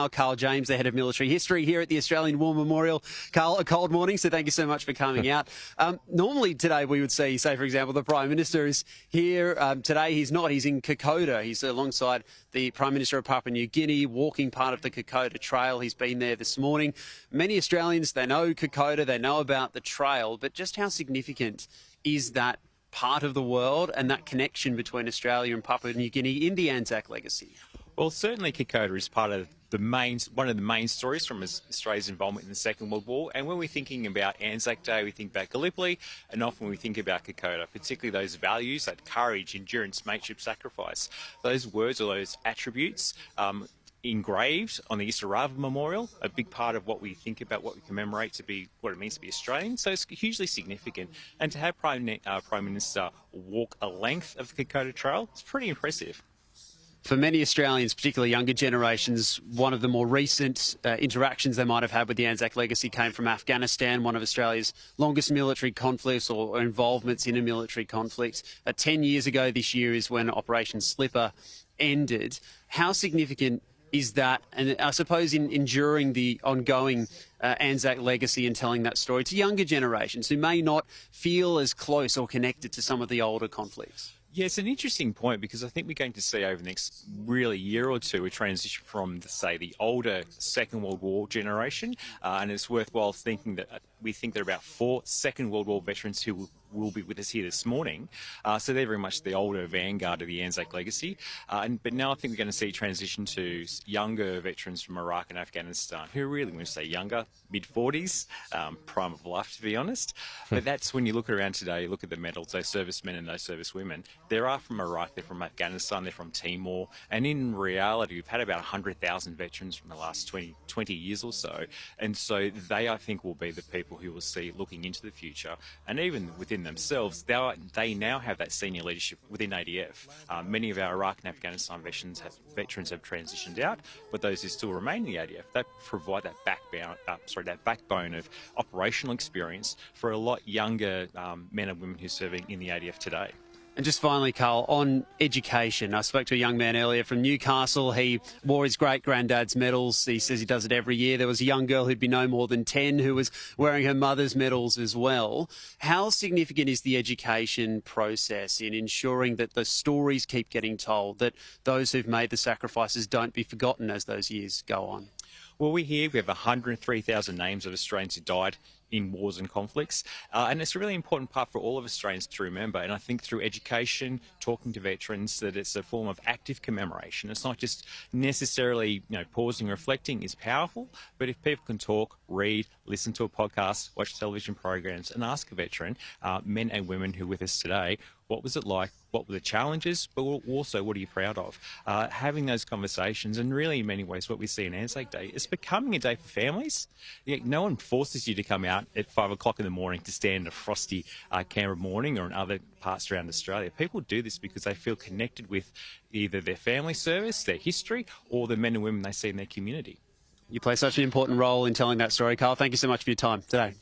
Karl James, the head of military history here at the Australian War Memorial. Karl, a cold morning, so thank you so much for coming out. Normally today we would see, say for example, the Prime Minister is here. Today he's not, he's in Kokoda. He's alongside the Prime Minister of Papua New Guinea, walking part of the Kokoda Trail. He's been there this morning. Many Australians, they know Kokoda, they know about the trail, but just how significant is that part of the world and that connection between Australia and Papua New Guinea in the Anzac legacy? Well, certainly Kokoda is part of one of the main stories from Australia's involvement in the Second World War. And when we're thinking about Anzac Day, we think about Gallipoli, and often we think about Kokoda, particularly those values, that courage, endurance, mateship, sacrifice. Those words or those attributes engraved on the Isarava Memorial, a big part of what we think about, what we commemorate to be what it means to be Australian. So it's hugely significant. And to have Prime Minister walk a length of the Kokoda Trail, it's pretty impressive. For many Australians, particularly younger generations, one of the more recent interactions they might have had with the Anzac legacy came from Afghanistan, one of Australia's longest military conflicts or involvements in a military conflict. 10 years ago this year is when Operation Slipper ended. How significant is that? And I suppose in enduring the ongoing Anzac legacy and telling that story to younger generations who may not feel as close or connected to some of the older conflicts? Yeah, it's an interesting point because I think we're going to see over the next really year or two a transition from, say, the older Second World War generation, and it's worthwhile thinking that we think there are about 4 Second World War veterans who will be with us here this morning. So they're very much the older vanguard of the Anzac legacy. But now I think we're going to see transition to younger veterans from Iraq and Afghanistan, who are really, when we say younger, mid-40s, prime of life, to be honest. But that's when you look around today, look at the medals, those servicemen and those servicewomen. They are from Iraq, they're from Afghanistan, they're from Timor. And in reality, we've had about 100,000 veterans from the last 20 years or so. And so they, I think, will be the people who will see looking into the future. And even within themselves, they now have that senior leadership within ADF. Many of our Iraq and Afghanistan veterans have transitioned out, but those who still remain in the ADF, they provide that backbone of operational experience for a lot younger men and women who are serving in the ADF today. And just finally, Karl, on education, I spoke to a young man earlier from Newcastle. He wore his great-granddad's medals. He says he does it every year. There was a young girl who'd be no more than 10 who was wearing her mother's medals as well. How significant is the education process in ensuring that the stories keep getting told, that those who've made the sacrifices don't be forgotten as those years go on? Well, we have 103,000 names of Australians who died in wars and conflicts, and it's a really important part for all of Australians to remember. And I think through education, talking to veterans, that it's a form of active commemoration. It's not just necessarily, pausing and reflecting is powerful, but if people can talk, read, listen to a podcast, watch television programs, and ask a veteran, men and women who are with us today, what was it like? What were the challenges? But also, what are you proud of? Having those conversations, and really in many ways what we see in Anzac Day, is becoming a day for families. No one forces you to come out at 5 o'clock in the morning to stand a frosty Canberra morning or in other parts around Australia. People do this because they feel connected with either their family service, their history, or the men and women they see in their community. You play such an important role in telling that story, Karl. Thank you so much for your time today.